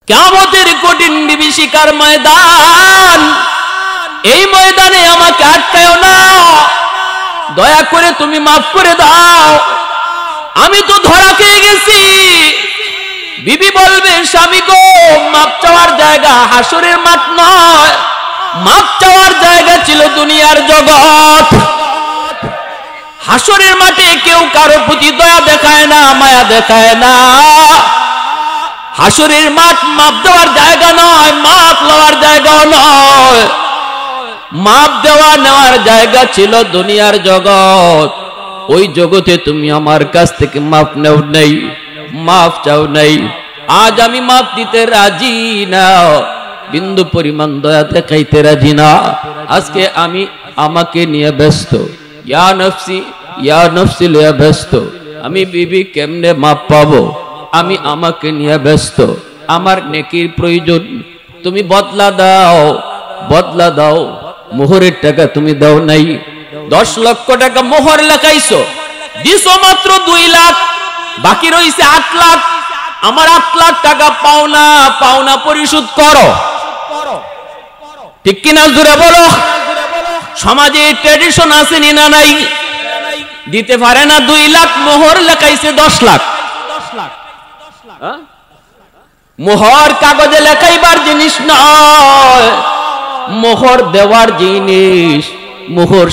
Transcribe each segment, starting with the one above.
কিয়ামতের কঠিন বিভীষিকার ময়দান, এই ময়দানে আমাকে আটকায়ও না, দয়া করে তুমি মাফ করে দাও, আমি তো ধরা খেয়ে গেছি। বিবি বলবে, স্বামী গো, মাপ চাওয়ার জায়গা হাসরের মাঠ নয়, মাপ চাওয়ার জায়গা ছিল দুনিয়ার জগৎ। হাসরের মাঠে কেউ কারো প্রতি দয়া দেখায় না, মায়া দেখায় না। হাসরের মাঠ মাপ দেওয়ার জায়গা নয়, মাপ লওয়ার জায়গাও নয়। মাপ দেওয়া নেওয়ার জায়গা ছিল দুনিয়ার জগৎ। ওই জগতে তুমি আমার কাছ থেকে মাপ নেও নাই, মাপ চাও নাই। আজ আমি মাপ দিতে রাজি না, বিন্দু পরিমাণ দয়া দেখাইতে রাজি না। আজকে আমি আমাকে নিয়ে ব্যস্ত, ইয়া নফসি ইয়া নফসি লইয়া ব্যস্ত। আমি বিবি কেমনে মাপ পাবো, আমি আমাকে নিয়ে ব্যস্ত। আমার নেকির প্রয়োজন, তুমি বদলা দাও, বদলা দাও। মোহরের টাকা তুমি দাও নাই, 10 লক্ষ টাকা মোহর লেখাইছো, দিছো মাত্র 2 লাখ, বাকি রইছে 8 লাখ। আমার 8 লাখ টাকা পাওনা, পাওনা পরিশোধ করো। ঠিক কিনা জোরে বলো। সমাজে ট্র্যাডিশন আছে না নাই? দিতে পারে না 2 লাখ, মোহর লেখাইছে 10 লাখ। মোহর কাগজে লেখাইবার জিনিস নয়, মোহর দেওয়ার জিনিস। মোহর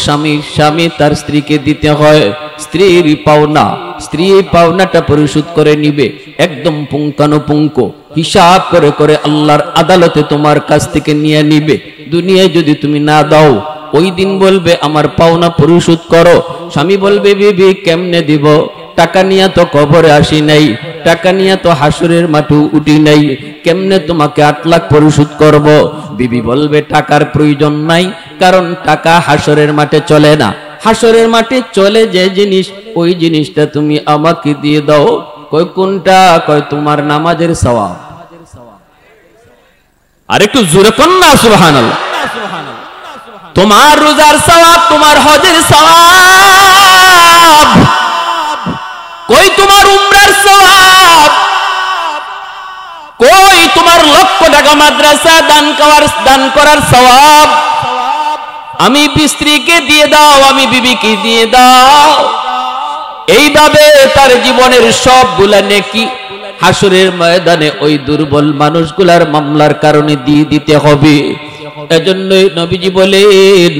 স্বামী তার স্ত্রীকে দিতে হয়। স্ত্রীর পাওনা, স্ত্রী পাওনাটা পরিশোধ করে নিবে একদম পুঙ্খানুপুঙ্খ হিসাব করে করে আল্লাহর আদালতে তোমার কাছ থেকে নিয়ে নিবে। দুনিয়ায় যদি তুমি না দাও, ওই দিন বলবে আমার পাওনা পরিশোধ করো। স্বামী বলবে, বিবি কেমনে দিব, টাকা নিয়ে তো কবরে আসি নাই, টাকা নিয়ে তো হাসরের মাঠে উঠি নাই, কেমনে তোমাকে 8 লাখ পরিশোধ করব? বিবি বলবে, টাকার প্রয়োজন নাই, কারণ টাকা হাসরের মাঠে চলে না। হাসরের মাঠে চলে যে জিনিস, ওই জিনিসটা তুমি আমাকে দিয়ে দাও। কই কোনটা? কয় তোমার নামাজের সওয়াব। আর একটু জোরে কোন না সুবহানাল্লাহ। তোমার রোজার সওয়াব, তোমার হজের সওয়াব। কই তোমার উমরার সওয়াব? কই তোমার লক্ষ টাকা মাদ্রাসা দান করার সওয়াব? আমি স্ত্রীকে দিয়ে দাও, আমি বিবিকে দিয়ে দাও। এইভাবে তার জীবনের সবগুলা নেকি হাসরের ময়দানে ওই দুর্বল মানুষগুলার মামলার কারণে দিয়ে দিতে হবে। এজন্যই নবীজি বলেন,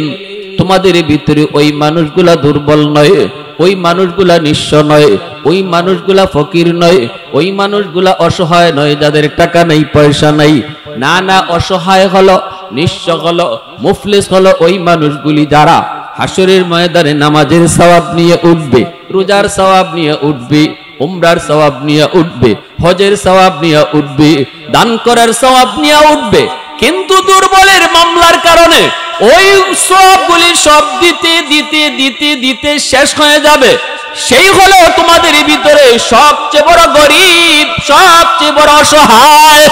তোমাদের ভিতরে ওই মানুষগুলা দুর্বল নয়, ওই মানুষগুলা নিঃস্ব নয়, ওই মানুষগুলা ফকির নয়, ওই মানুষগুলা অসহায় নয়, যাদের টাকা নেই পয়সা নাই। না না, অসহায় হলো, নিঃস্ব হলো, মুফলিস হলো ওই মানুষগুলি যারা হাসরের ময়দানে নামাজের সওয়াব নিয়ে উঠবে, রোজার সওয়াব নিয়ে উঠবে, উমরার সওয়াব নিয়ে উঠবে, হজের সওয়াব নিয়ে উঠবে, দান করার সওয়াব নিয়ে উঠবে। কিন্তু দুর্বলের মামলার কারণে ওই সবগুলি সব দিতে দিতে দিতে দিতে শেষ হয়ে যাবে। সেই হলো তোমাদের ভিতরে সবচেয়ে বড় গরিব, সবচেয়ে বড় অসহায়।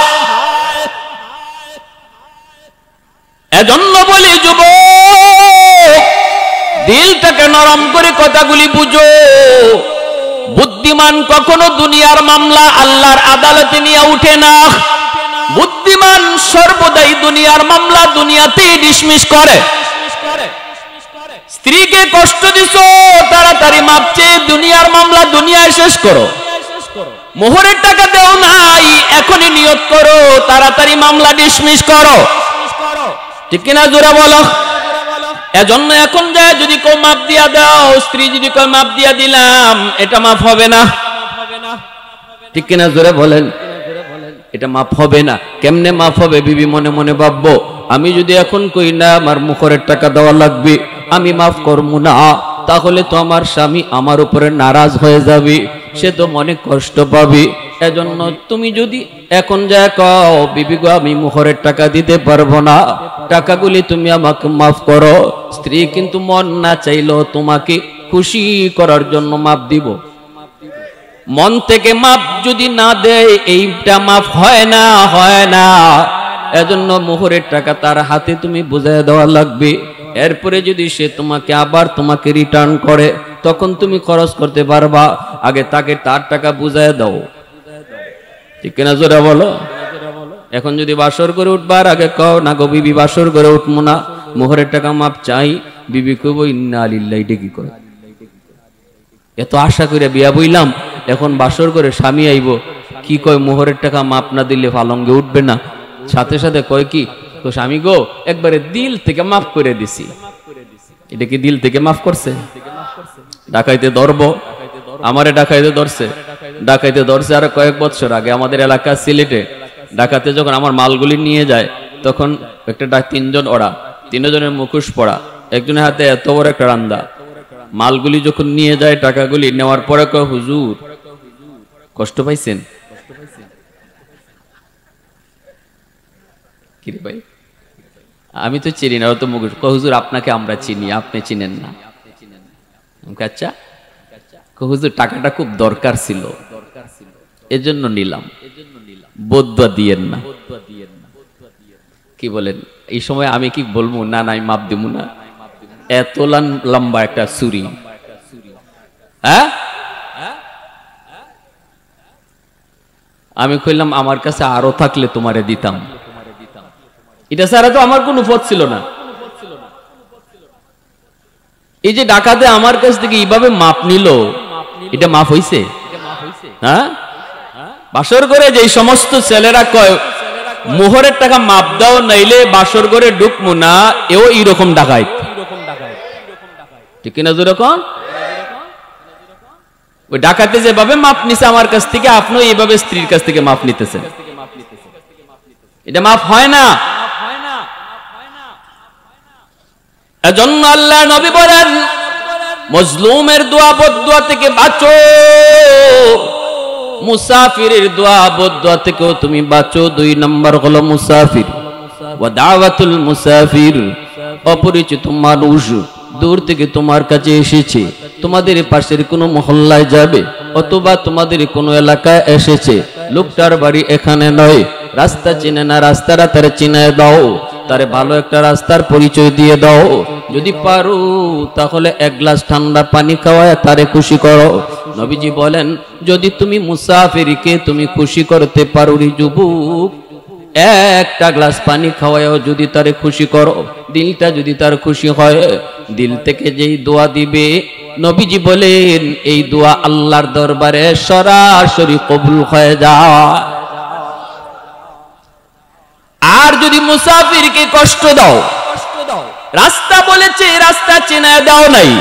এজন্য বলি যুবক, দিলটাকে নরম করে কথাগুলি বুঝো। বুদ্ধিমান কখনো দুনিয়ার মামলা আল্লাহর আদালতে নিয়ে উঠে না। বুদ্ধিমান সর্বদাই দুনিয়ার মামলা দুনিয়াতেই ডিসমিস করে। স্ত্রীকে কষ্ট দিছো, তাড়াতাড়ি মাপ চেয়ে দুনিয়ার মামলা দুনিয়ায় শেষ করো। মোহরের টাকা দেও নাই, এখনই নিয়ত করো, তাড়াতাড়ি মামলা ডিসমিস করো। ঠিক কিনা জোরে বলো। এজন্য এখন যায় যদি কেউ মাপ দিয়া দাও, স্ত্রী যদি কেউ মাপ দিয়া দিলাম, এটা মাপ হবে না। ঠিক কিনা জোরে বলেন, এটা মাপ হবে না। কেমনে মাপ হবে? বিবি মনে মনে ভাববো, আমি যদি এখন কই না আমার মোহরের টাকা দেওয়া লাগবে, আমি মাফ করবো না, তাহলে তো আমার স্বামী আমার উপরে নারাজ হয়ে যাবে, সে তো মনে কষ্ট পাবে। এজন্য তুমি যদি এখন যা কও, বিবি গো আমি মোহরের টাকা দিতে পারবো না, টাকাগুলি তুমি আমাকে মাফ করো। স্ত্রী কিন্তু মন না চাইলেও তোমাকে খুশি করার জন্য মাফ দিব। মন থেকে মাপ যদি না দেয়, এইটা মাফ হয় না, হয় না। এজন্য মোহরের টাকা তার হাতে তুমি বুঝাই দেওয়া লাগবে। এরপরে যদি সে তোমাকে আবার তোমাকে রিটার্ন করে, তখন তুমি খরচ করতে পারবা। আগে তাকে তার টাকা বুঝাই দাও। ঠিক কিনা জোরে বলো। এখন যদি বাসর করে উঠবার আগে কও না গো বিবি বাসর করে উঠবো না, মোহরের টাকা মাপ চাই, বিবি কইব ইন্না লিল্লাহি, এটা কি করে? এত আশা করে বিয়া বইলাম, এখন বাসর করে স্বামী আইব, কি কয় মোহরের টাকা মাপ না দিলে পালঙ্গে উঠবে না। সাথে সাথে কয় কি, তো স্বামী গো একবারে দিল থেকে মাফ করে দিছি। এটা কি দিল থেকে মাফ করছে? ডাকাইতে ধরবো, আমারে ডাকাইতে ধরছে, ডাকাইতে ধরছে আর কয়েক বছর আগে আমাদের এলাকা সিলেটে। ডাকাতে যখন আমার মালগুলি নিয়ে যায়, তখন একটা তিনজন ওরা, তিনজনের মুখোশ পড়া, একজনের হাতে এত বড় একটা রান্দা। মালগুলি যখন নিয়ে যায়, টাকাগুলি নেওয়ার পরে কয় হুজুর কষ্ট পাইছেন? কি রে ভাই, আমি তো চিনি না, তো মুখোশ। হুজুর আপনাকে আমরা চিনি, আপনি চিনেন না। আচ্ছা, হুজুর টাকাটা খুব দরকার ছিল, এজন্য নিলাম, বদুয়া দিয়েন না। কি বলেন? এই সময় আমি কি বলবো? না না আমি মাপ দিব না। এত লম্বা একটা ছুরি, হ্যাঁ? আমি কইলাম আমার কাছে আরো থাকলে তোমারে দিতাম, এটা ছাড়া তো আমার কোনো পথ ছিল না। এই যে ডাকাতে আমার কাছ থেকে এইভাবে মাপ নিল, এটা মাফ হইছে? হ্যাঁ, বাসর করে যে সমস্ত ছেলেরা কয় মোহরের টাকা মাপ দাও নাইলে বাসর করে ঢুকমু না, এও এইরকম ডাকায়, ঠিক কিনা? যেরকম ওই ডাকাতে যেভাবে মাপ নিছে আমার কাছ থেকে, আপনিও এইভাবে স্ত্রীর কাছ থেকে মাপ নিতেছেন, এটা মাফ হয় না। এজন্য আল্লাহ নবী বলেন মজলুমের দোয়া বদদুয়া থেকে বাঁচো, মুসাফিরের দোয়া বদদুয়া থেকেও তুমি বাঁচো। 2 নম্বর হলো মুসাফির ওয়া দাওয়াতুল মুসাফির। অপরিচিত মানুষ দূর থেকে তোমার কাছে এসেছে, তোমাদের পাশের কোনো মহল্লায় যাবে অথবা তোমাদের কোনো এলাকায় এসেছে, লোকটার বাড়ি এখানে নয়, রাস্তা চিনে না, রাস্তাটা তার চিনায় দাও, তারে ভালো একটা রাস্তার পরিচয় দিয়ে দাও। যদি পারো তাহলে 1 গ্লাস ঠান্ডা পানি খাওয়ায় তারে খুশি করো। নবীজি বলেন যদি তুমি মুসাফিরকে তুমি খুশি করতে পারো রে যুবক, 1টা গ্লাস পানি খাওয়ায়ও যদি তারে খুশি করো, দিলটা যদি তার খুশি হয়, দিল থেকে যেই দোয়া দিবে নবীজি বলেন এই দোয়া আল্লাহর দরবারে সরাসরি কবুল হয়ে যায়। আর যদি মুসাফিরকে কষ্ট দাও, রাস্তা বলেছে রাস্তা চেনা দাও নাই,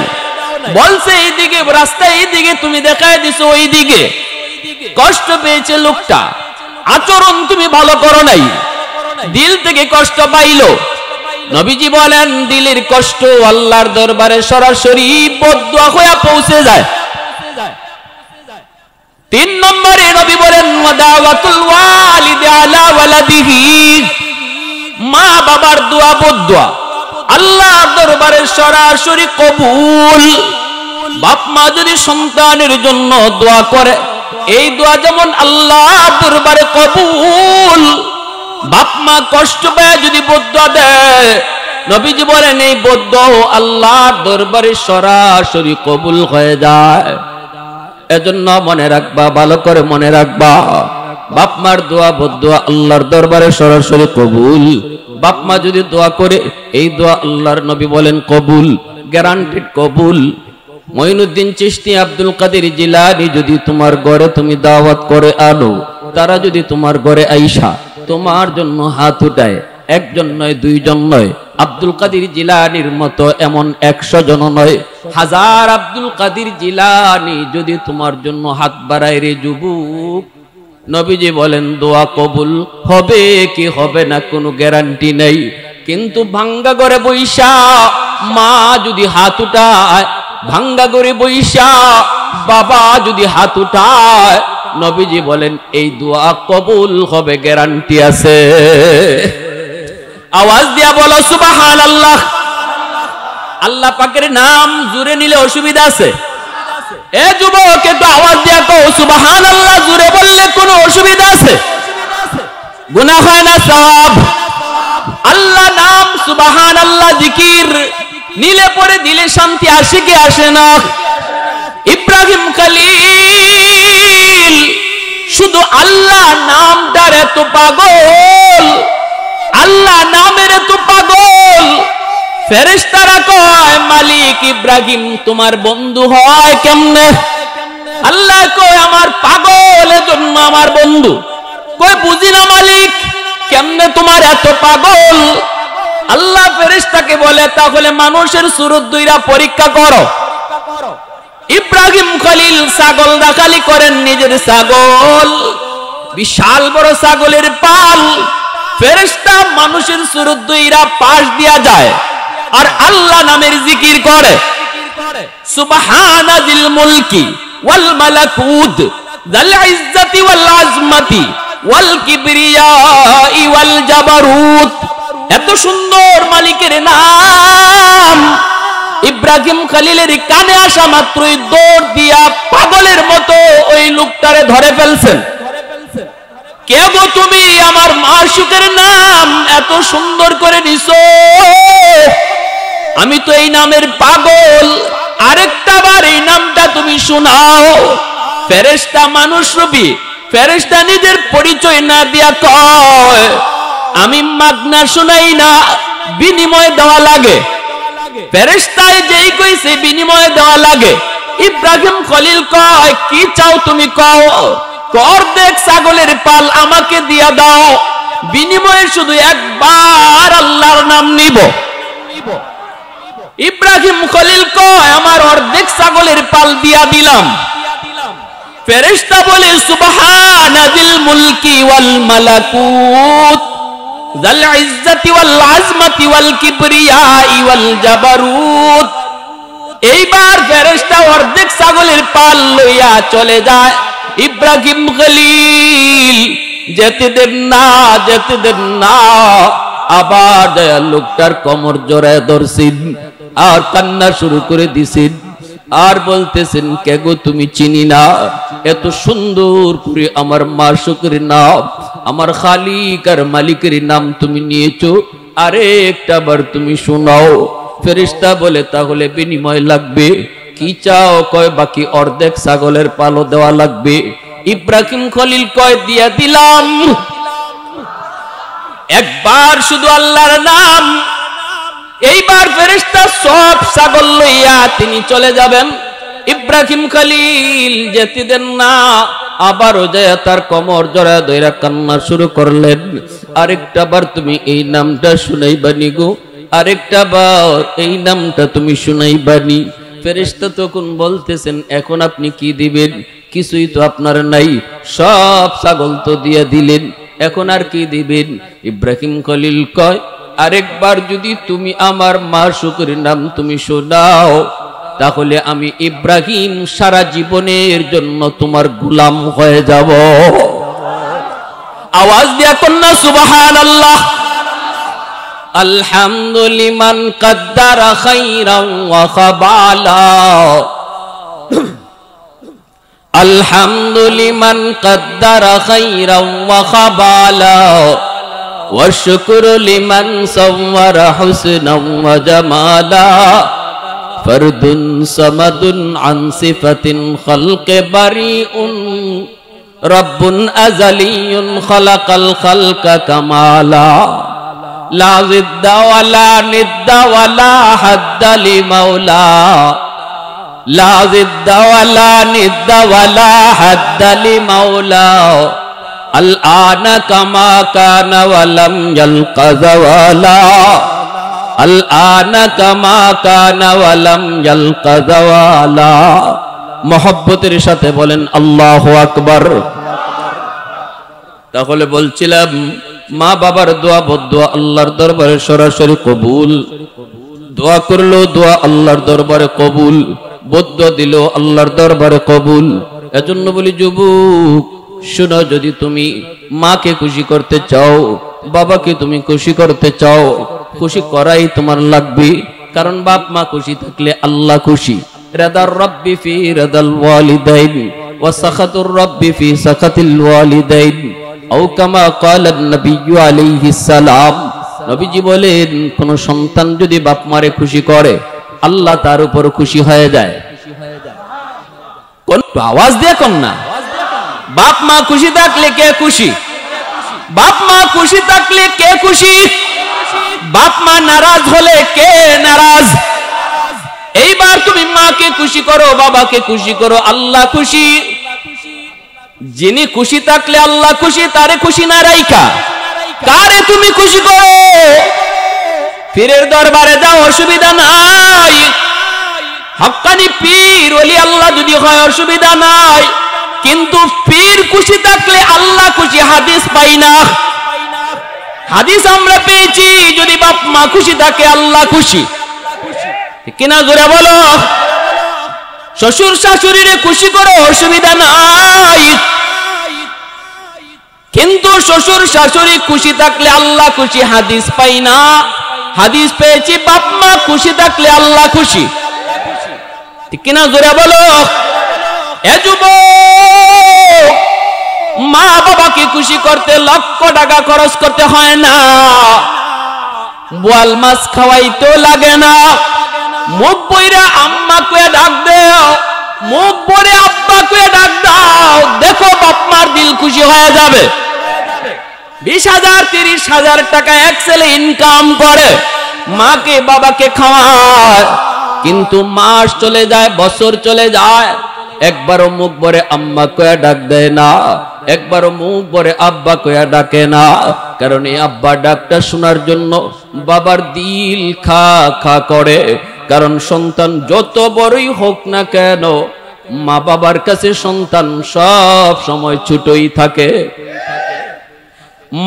বলছে এইদিকে রাস্তা, এইদিকে তুমি দেখায় দিছো ওইদিকে, কষ্ট পেয়েছে লোকটা, আচরণ তুমি ভালো করো নাই, দিল থেকে কষ্ট পাইলো, নবীজি বলেন দিলের কষ্ট আল্লাহর দরবারে সরাসরি বদদুয়া হয়ে পৌঁছে যায়। 3 নম্বরে নবী বলেন ওয়াদাওয়াতুল ওয়ালিদি আলা ওয়ালাদিহি, মা বাবার দোয়া বদদুয়া আল্লাহর দরবারে সরাসরি কবুল। বাপ মা যদি সন্তানের জন্য দোয়া করে, এই দোয়া যেমন আল্লাহর দরবারে কবুল, বাপ মা কষ্ট পায় যদি বদদুয়া দেয়, নবীজি বলেন এই বদদুয়া আল্লাহর দরবারে সরাসরি কবুল হয়ে যায়। এজন্য মনে রাখবা, ভালো করে মনে রাখবা, বাপ মার দোয়া বদদুয়া আল্লাহর দরবারে সরাসরি কবুল। বাপ মা যদি দোয়া করে, এই দোয়া আল্লাহর নবী বলেন কবুল, গ্যারান্টেড কবুল। মঈনুদ্দিন চিশতি, আব্দুল কাদের জিলানী যদি তোমার ঘরে তুমি দাওয়াত করে আনো, তারা যদি তোমার ঘরে আইসা তোমার জন্য হাত উঠায়, 1 জন নয় 2 জন নয়, আব্দুল কাদের জিলানীর মতো এমন 100 জন নয়, 1000 আব্দুল কাদের জিলানী যদি তোমার জন্য হাত বাড়ায় রে যুবক, নবীজি বলেন দোয়া কবুল হবে কি হবে না কোনো গ্যারান্টি নেই। কিন্তু ভাঙ্গা ঘরে বইসা মা যদি হাত উঠায়, ভাঙ্গা ঘরে বইসা বাবা যদি হাত উঠায়, নবীজি বলেন এই দোয়া কবুল হবে, গ্যারান্টি আছে। আওয়াজ দিয়া বলো সুবহানাল্লাহ। আল্লাহ পাকের নাম জুড়ে নিলে অসুবিধা আছে? এ যুবক একটু আওয়াজ দিয়া কও সুবহানাল্লাহ, জুড়ে বললে কোনো অসুবিধা আছে? গুনাহ হয় না, সওয়াব। আল্লাহ নাম সুবহানাল্লাহ জিকির নিলে পরে দিলে শান্তি আসে কি আসে না? ইব্রাহিম খলিল শুধু আল্লাহ নামটার এত পাগল, আল্লাহ নামের এত পাগল, ফেরেশতারা কয় মালিক ইব্রাহিম তোমার বন্ধু হয় কেমনে? আল্লাহ কয় আমার পাগলের জন্য আমার বন্ধু। কয় বুঝি না মালিক, কেমনে তোমার এত পাগল? আল্লাহ ফেরেশতাকে বলে তাহলে মানুষের সুরত দুইরা পরীক্ষা করো। ইব্রাহিম খলিল ছাগল রাখালি করেন, নিজের ছাগল, বিশাল বড় ছাগলের পাল। ফেরেশতা মানুষের সুরত দুইরা পাশ দিয়া যায় আর আল্লাহ নামের জিকির করে। সুবহানাজিল মুলকি ওয়াল মালাকুত যাল ইজ্জতি ওয়াল আজমাতি ওয়াল কিবরিয়াই ওয়াল জাবারুত। এত সুন্দর মালিকের নাম ইব্রাহিম খলিলের কানে আসা মাত্রই দৌড় দিয়া পাগলের মতো ওই লোকটারে ধরে ফেলছেন। কে গো তুমি? আমার মাশউকের নাম এত সুন্দর করে নিছো, আমি তো এই নামের পাগল, আরেকটা বার এই নামটা তুমি শোনাও। ফেরেশতা মানুষ রূপী ফেরেশতা নিজের পরিচয় না দিয়া কয় আমি মাগনা শুনাই না, বিনিময় দেওয়া লাগে। ফেরেশতায় যেই কইছে বিনিময় দেওয়া লাগে। ইব্রাহিম খলিল কয় কি চাও তুমি কও? অর্ধেক ছাগলের পাল আমাকে দিয়া দাও, বিনিময়ে শুধু একবার আল্লাহর নাম নিব। ইব্রাহিম খলিল কয় আমার অর্ধেক ছাগলের পাল দিয়া দিলাম। ফেরেশতা বলে সুবহানাজিল মুলকি ওয়াল মালাকুত যাল ইজ্জতি ওয়াল আজমাতি ওয়াল কিবরিয়াই ওয়াল জাবারুত। এইবার ফেরেশতা অর্ধেক ছাগলের পাল লইয়া চলে যায়। ইব্রাহিম খলিল যেতে দেন না, যেতে দেন না। আবার দয়াল লোকটার কোমর জড়ায় ধরছেন আর কান্না শুরু করে দিছেন আর বলতেছেন কে গো তুমি? চিনি না, এত সুন্দর করে আমার মাশউকের নাম, আমার খালিক আর মালিকের নাম তুমি নিয়েছো, আরে একটা বার তুমি শোনাও। ফেরেশতা বলে তাহলে বিনিময় লাগবে, কি চাও? কয় বাকি অর্ধেক ছাগলের পালও দেওয়া লাগবে। ইব্রাহিম খলিল কয় দিয়া দিলাম, একবার শুধু আল্লাহর নাম। এইবার ফেরেশতা সব ছাগল লইয়া তিনি চলে যাবেন। ইব্রাহিম খলিল যেতে দেন না, আবারও যায় তার কোমর জড়ায় ধইরা কান্না শুরু করলেন। আরেকটা বার তুমি এই নামটা শুনাইবানি গো, আরেকটা বার এই নামটা তুমি শুনাইবানি। ফেরেশতা তখন বলতেছেন এখন আপনি কি দিবেন? কিছুই তো আপনার নাই, সব ছাগল তো দিয়ে দিলেন, এখন আর কি দিবেন? ইব্রাহিম খলিল কয় আরেকবার যদি তুমি আমার মাশউকের নাম তুমি শোনাও, তাহলে আমি ইব্রাহিম সারা জীবনের জন্য তোমার গোলাম হয়ে যাব। আওয়াজ দিয়া কন্যা সুবহানাল্লাহ। আলহামদুলিমান কাদ্দারা খাইরান ওয়া খাবালা, আলহামদুলিমান কাদ্দারা খাইরান ওয়া খাবালা, والشكر لمن صور حسنا وجمالا، فرد صمد عن صفة خلق بريء، رب أزلي خلق الخلق كمالا، لا ضد ولا ند ولا حد لمولا، لا ضد ولا ند ولا حد لمولا، الآن كما كان ولم يلق زوالا، الآن كما كان ولم يلق زوالا। মোহব্বতের সাথে বলেন আল্লাহু আকবার। তাহলে বলছিলাম মা বাবার দোয়া বদদোয়া আল্লাহর দরবারে সরাসরি কবুল, দোয়া করলো দোয়া আল্লাহর দরবারে কবুল, বদদোয়া দিল আল্লাহর দরবারে কবুল। এজন্য বলি যুবক শুনো, যদি তুমি মাকে খুশি করতে চাও, বাবাকে তুমি খুশি করতে চাও, খুশি করাই তোমার লাগবে, কারণ বাপ মা খুশি থাকলে আল্লাহ খুশি। রাদার রব্বি ফি রাদাল ওয়ালিদাইন ওয়া সাখাতুর রব্বি ফি সাখাতিল ওয়ালিদাইন, আও কামা ক্বালা নবী আলাইহিস সালাম। নবীজি বলেন কোন সন্তান যদি বাপ মারে খুশি করে আল্লাহ তার উপর খুশি হয়ে যায়। কোন আওয়াজ দিয়ে কোন না বাপ মা খুশি থাকলে কে খুশি? বাপ মা খুশি থাকলে কে খুশি? বাপ মা নারাজ হলে কে নারাজ? এইবার তুমি মাকে খুশি করো, বাবাকে খুশি করো, আল্লাহ খুশি। যিনি খুশি থাকলে আল্লাহ খুশি, তারে খুশি না রাইখা কারে তুমি খুশি করো? পীরের দরবারে যাও, অসুবিধা নাই। হক্কানি পীর ওলি আল্লাহ যদি হয়, অসুবিধা নাই। কিন্তু পীর খুশি থাকলে আল্লাহ খুশি, হাদিস পাই না। হাদিস আমরা পেয়েছি, যদি বাপ মা খুশি থাকে আল্লাহ খুশি। কিনা জোরে বলো। শ্বশুর শাশুড়িরে খুশি করো, অসুবিধা নাই। কিন্তু শ্বশুর শাশুড়ি খুশি থাকলে আল্লাহ খুশি, হাদিস পাই না। হাদিস পেয়েছি বাপ মা খুশি থাকলে আল্লাহ খুশি। ঠিক কিনা জোরে বলো। এ যুবক, মা বাবাকে খুশি করতে লক্ষ টাকা খরচ করতে হয় না, বোয়াল মাছ খাওয়াইতে লাগে না। মুখ বইরা আম্মা কয়ে ডাক দাও, মুখ ভরে আব্বা কয়ে ডাক দাও, দেখো বাপ মার দিল খুশি হয়ে যাবে। 20,000 30,000 টাকা এক ছেলে ইনকাম করে, মাকে বাবাকে খাওয়ায়, কিন্তু মাস চলে যায়, বছর চলে যায়, একবারও মুখ ভরে আম্মা কয়ে ডাক দেয় না, একবারও মুখ ভরে আব্বা কয়ে ডাকে না। কারণ এই আব্বা ডাকটা শোনার জন্য বাবার দিল খা খা করে। কারণ সন্তান যত বড়ই হোক না কেন, মা বাবার কাছে সন্তান সব সময় ছোটই থাকে।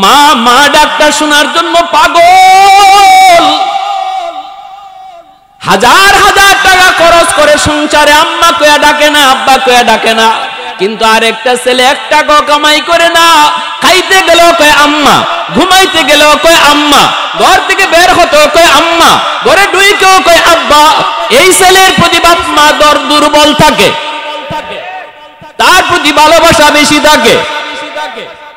মা মা ডাকটা শোনার জন্য পাগল, হাজার হাজার টাকা খরচ করে সংসারে, আম্মা কয়া ডাকে না, আব্বা কয়া ডাকে না। কিন্তু আরেকটা ছেলে 1 টাকাও কামাই করে না, খাইতে গেলেও কয় আম্মা, ঘুমাইতে গেলেও কয় আম্মা, ঘর থেকে বের হতেও কয় আম্মা, ঘরে ঢুকেও কয় আব্বা। এই ছেলের প্রতি বাপ মা দুর্বল থাকে, তার প্রতি ভালোবাসা বেশি থাকে।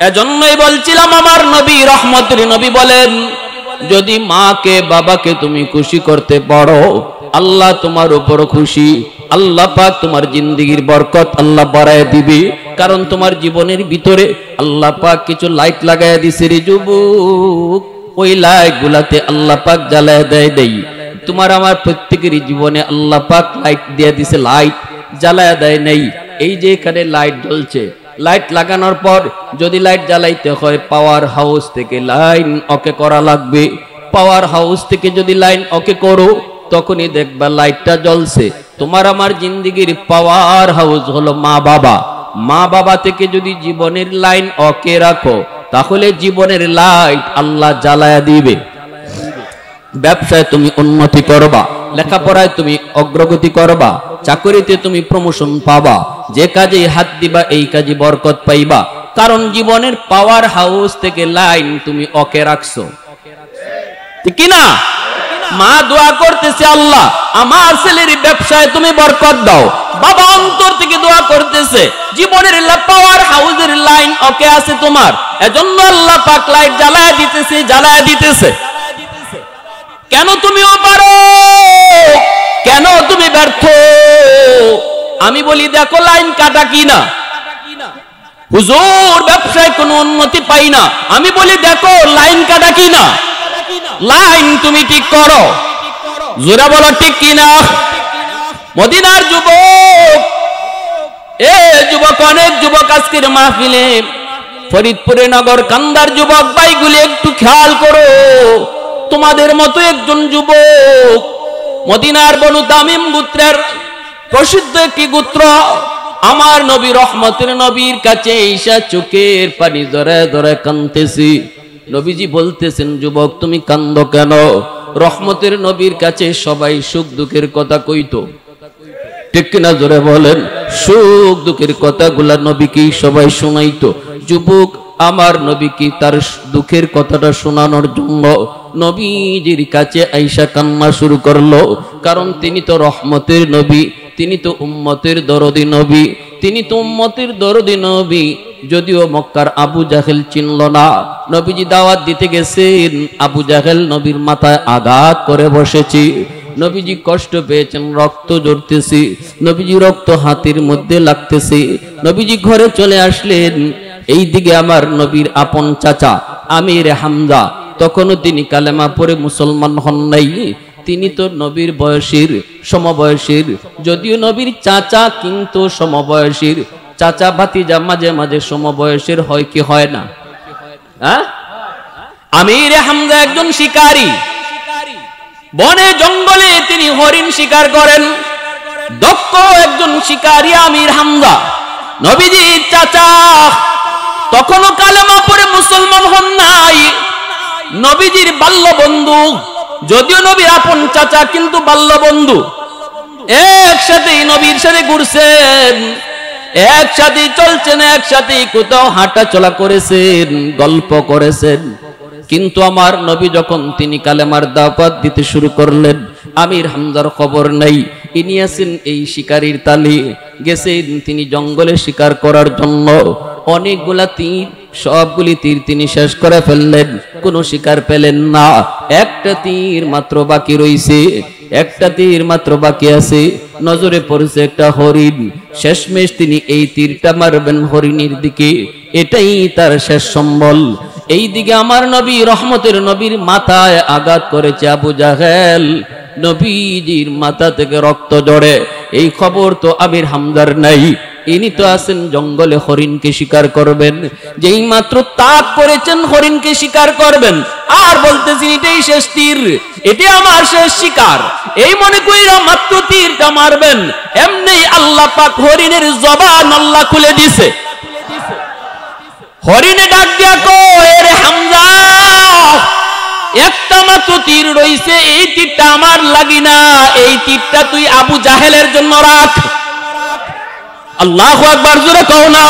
এজন্যই বলছিলাম, আমার নবী রহমতের নবী বলেন, যদি মাকে বাবাকে তুমি খুশি করতে পারো, আল্লাহ তোমার উপর খুশি। আল্লাহ পাক তোমার জিন্দেগির বরকত আল্লাহ বাড়ায় দিবে। কারণ তোমার জীবনের ভিতরে আল্লাহ পাক কিছু লাইট লাগায় দিছে রে যুবক, ওই লাইট গুলাতে আল্লাহ পাক জ্বালায় দেয়। তোমার আমার প্রত্যেকেরই জীবনে আল্লাহ পাক লাইট দিয়ে দিছে, লাইট জ্বালায় দেয় নেই। এই যে এখানে লাইট জ্বলছে, লাইট লাগানোর পর যদি লাইট জ্বালাইতে হয়, পাওয়ার হাউস থেকে লাইন ওকে করা লাগবে। পাওয়ার হাউস থেকে যদি লাইন ওকে করো, তখনই দেখবা লাইটটা জ্বলছে। তোমার আমার জিন্দেগির পাওয়ার হাউস হলো মা বাবা। মা বাবা থেকে যদি জীবনের লাইন ওকে রাখো, তাহলে জীবনের লাইট আল্লাহ জ্বালায়া দিবে। ব্যবসায় তুমি উন্নতি করবা, লেখাপড়ায় তুমি অগ্রগতি করবা, চাকরিতে তুমি প্রমোশন পাবা, যে কাজে হাত দিবা এই কাজে বরকত পাইবা। কারণ জীবনের পাওয়ার হাউস থেকে লাইন তুমি ওকে রাখছো, ঠিক না? মা দোয়া করতেছে, আল্লাহ আমার ছেলের ব্যবসায় তুমি বরকত দাও। বাবা অন্তর থেকে দোয়া করতেছে, জীবনের পাওয়ার হাউসের লাইন ওকে আছে তোমার, এজন্য আল্লাহ পাক লাইট জ্বালায় দিতেছে, জ্বালায় দিতেছে। কেন তুমিও পারো, কেন তুমি ব্যর্থ? আমি বলি দেখো লাইন কাটা কিনা। হুজুর ব্যবসায় কোনো উন্নতি পাই না, আমি বলি দেখো লাইন কাটা কিনা। লাইন তুমি ঠিক করো, জোরে বলো ঠিক কিনা। মদিনার যুবক, এ যুবক, অনেক যুবক আজকের মাহফিলে, ফরিদপুরে নগর কান্দার যুবক ভাইগুলি একটু খেয়াল করো। তোমাদের মতো একজন যুবক মদিনার বনু তামিম গোত্রের প্রসিদ্ধ একটি গোত্র, আমার নবী রহমতের নবীর কাছে ঈশা চোখের পানি ধরে ধরে কাঁদতেছি। নবীজি বলতেছেন, যুবক তুমি কান্দো কেন? রহমতের নবীর কাছে সবাই সুখ দুঃখের কথা কইতো, ঠিক কিনা জোরে বলেন? সুখ দুঃখের কথাগুলা নবীকে সবাই শোনাইতো। যুবক আমার নবীকে তার দুঃখের কথাটা শোনানোর জন্য নবীজির কাছে আইসা কান্না শুরু করলো। কারণ তিনি তো রহমতের নবী, তিনি তো উম্মতের দরদি নবী, তিনি তো উম্মতের দরদি নবী। যদিও মক্কার আবু জাহেল চিনল না, নবীজি দাওয়াত দিতে গেছেন, আবু জাহেল নবীর মাথায় আঘাত করে বসেছি। নবীজি কষ্ট পেয়েছেন, রক্ত ঝরতেছে, নবীজি রক্ত হাতের মধ্যে লাগতেছে। নবীজি ঘরে চলে আসলেন। এই দিকে আমার নবীর আপন চাচা আমির হামজা, তখনও তিনি কালেমা পড়ে মুসলমান হন নাই। তিনি তো নবীর বয়সের, সমবয়সের, যদিও নবীর চাচা কিন্তু সমবয়সের। চাচা ভাতিজা মাঝে মাঝে সমবয়সের হয় কি হয় না? হ্যাঁ, আমির হামজা একজন শিকারী, বনে জঙ্গলে তিনি হরিণ শিকার করেন, দক্ষ একজন শিকারী আমির হামজা। নবীজির চাচা তখনও কালেমা পড়ে মুসলমান হন নাই। নবীজির বাল্য বন্ধু, যদিও নবীর আপন চাচা কিন্তু বাল্য বন্ধু। একসাথেই নবীর সাথে ঘুরছেন, একসাথেই চলছেন, একসাথেই কোথাও হাঁটা চলা করেছেন, গল্প করেছেন। কিন্তু আমার নবী যখন তিনি কালেমার দাওয়াত দিতে শুরু করলেন, আমির হামজার খবর নাই। ইনি আছেন এই শিকারীর তালে, গেছেন তিনি জঙ্গলে শিকার করার জন্য। অনেকগুলা তীর, সবগুলি তীর তিনি শেষ করে ফেললেন, কোনো শিকার পেলেন না। একটা তীর মাত্র বাকি রইছে, একটা তীর মাত্র বাকি আছে। নজরে পড়েছে একটা হরিণ। শেষমেশ তিনি এই তীরটা মারবেন হরিণের দিকে, এটাই তার শেষ সম্বল। এই দিকে আমার নবী রহমতের নবীর মাথায় আঘাত করেছে আবু জাহেল। নবীজির মাথা থেকে রক্ত ঝরে। এই খবর তো আমির হামজার নাই। ইনি তো আছেন জঙ্গলে হরিণকে শিকার করবেন, যেই মাত্র তাক করেছেন হরিণকে শিকার করবেন, আর বলতেছেন এটাই শেষ তীর, এটাই আমার শেষ শিকার। এই মনে কইরা মাত্র তীরটা মারবেন, এমনি আল্লাহ পাক হরিণের জবান আল্লাহ খুলে দিছে। হরিণে ডাক দিয়া কয়, রে হামজা, একটা মাত্র তীর রইছে, এই তীরটা আমার লাগি না, এই তীরটা তুই আবু জাহেলের জন্য রাখ। আল্লাহু আকবার, জোরে কও না,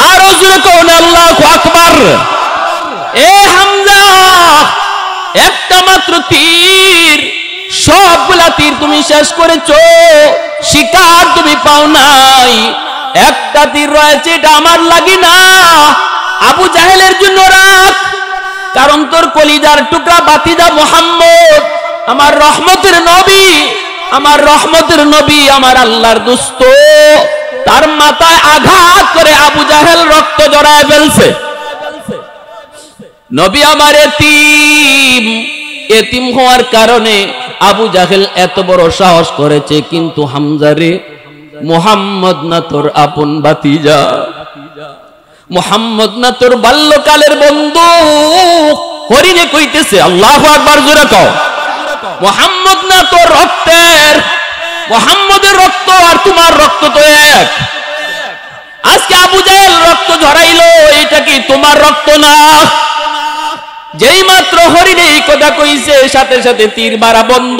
আরো জোরে কও না, আল্লাহু আকবার। এ হামজা, একটা মাত্র তীর, সবগুলা তীর তুমি শেষ করেছো, শিকার তুমি পাও নাই। একটা তীর রয়েছে, এটা আমার লাগি না, আবু জাহেলের জন্য রাখ। কারণ তোর কলিজার টুকরা ভাতিজা মুহাম্মদ, আমার রহমতের নবী, আমার রহমতের নবী, আমার আল্লাহর দোস্ত, তার মাথায় আঘাত করে আবু জাহেল রক্ত জড়ায় ফেলছে। নবী আমার এতিম, এতিম হওয়ার কারণে আবু জাহেল এত বড় সাহস করেছে। কিন্তু হামজারে, মুহাম্মদ না তোর আপন ভাতিজা, মুহাম্মদ না তোর বাল্যকালের বন্ধু। হরিণে কইতেছে, আল্লাহু আকবার, জোরে কও, মুহাম্মদ না তোর রক্তের, মুহাম্মদের রক্ত আর তোমার রক্ত তো এক। আজকে আবু জাহেল রক্ত ঝরাইলো, এটা কি তোমার রক্ত না? যেই মাত্র হরিণে এই কথা কইছে, সাথে সাথে তীর মারা বন্ধ।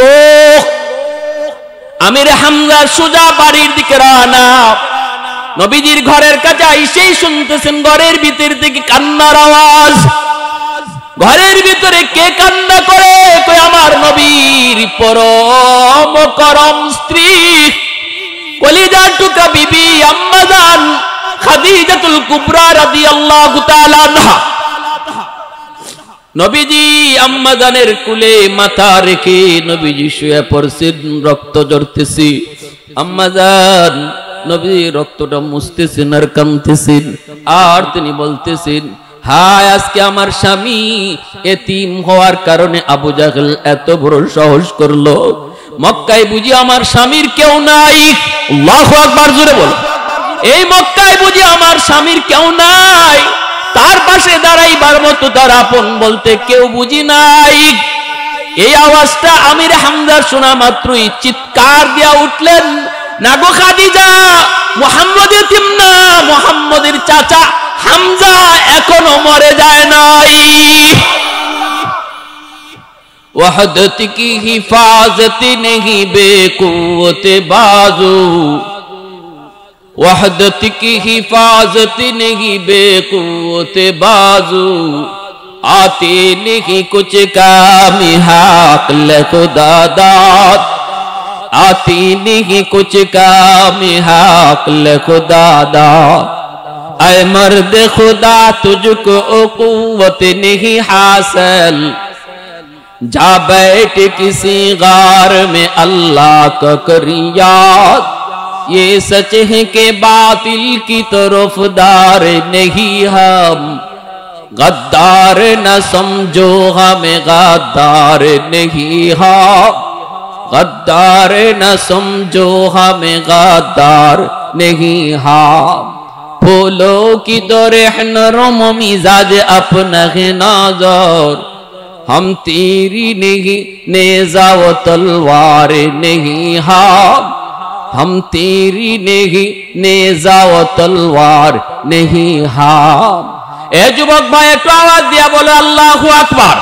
আমির হামজা সোজা বাড়ির দিকে রওনা। নবীজির ঘরের কাছে আইসেই শুনতেছেন ঘরের ভিতর থেকে কান্নার আওয়াজ। ঘরের ভিতরে কে কান্না করে? কই আমার নবীর পরম করম স্ত্রী, কলিজার টুকরা বিবি আম্মা জান খাদিজাতুল কুবরা রাদিয়াল্লাহু তাআলা আনহা। নবীজি আম্মা জানের কুলে মাথা রেখে নবীজি শুয়ে পড়ছেন, রক্ত ঝরতেছে। আম্মা জান নবী রক্তটা মুছতেছেন আর কাঁদতেছেন, আর তিনি বলতেছেন, হায় আজকে আমার স্বামী এতিম হওয়ার কারণে আবু জাহেল এত বড় সাহস করলো। মক্কায় বুঝি আমার স্বামীর কেউ নাই? আল্লাহু আকবার, জোরে বল। এই মক্কায় বুঝি আমার স্বামীর কেউ নাই? তার পাশে দাঁড়াইবার মতো তার আপন বলতে কেউ বুঝি নাই। এই আওয়াজটা আমির হামজার শোনা মাত্রই চিৎকার দিয়া উঠলেন, না গো খাদিজা, মুহাম্মদ এতিম না, মুহাম্মদের চাচা হামজা এখনো মরে যায় নাই। ওয়াহদত কি হিফাজত নেহি বেকুওতে বাজু, वहदत की हिफाजत नहीं बेकुवते बाजू, आते नहीं कुछ काम हाक ले खुदा दाद, आती नहीं कुछ काम हाक ले खुदा दाद। ऐ मर्द खुदा तुझको कुव्वत नहीं हासिल, जा बैठ किसी गार में अल्लाह का करी याद, ये सच है कि बातिल की तरफदार नहीं हम, गद्दार न समझो हमें गद्दार नहीं हम, गद्दार न समझो हमें गद्दार नहीं हम। फूलों की दौरे नरम मिजाज अपना है नजर, हम तेरी नहीं नेजा व तलवार नहीं हम तेरी नहीं नेजा व तलवार नहीं हम। ए যুবক ভাই একটু আওয়াজ দিয়া বলো আল্লাহু আকবার।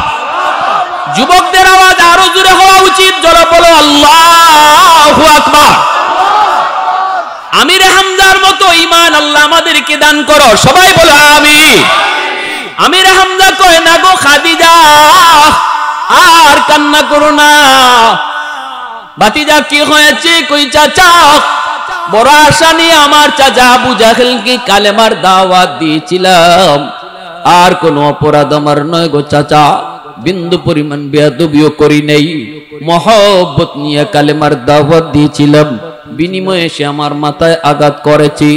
যুবকদের আওয়াজ আরো জোরে হওয়া উচিত, জোরে বলো আল্লাহু আকবার। আমির হামজার মতো ঈমান আল্লাহ আমাদেরকে দান করো, সবাই বলো আমিন। আমির হামজা কয় না গো খাদিজা আর কান্না করো না। ভাতিজা কি হয়েছে? কই চাচা বড় আশা নিয়ে আমার চাচা আবু জাহেলকে কালেমার দাওয়াত দিয়েছিলাম, আর কোনো অপরাধ আমার নয় গো চাচা, বিন্দু পরিমাণ বেয়াদবিও করি নাই, মহব্বত নিয়ে কালেমার দাওয়াত দিয়েছিলাম, বিনিময়ে সে আমার মাথায় আঘাত করেছে,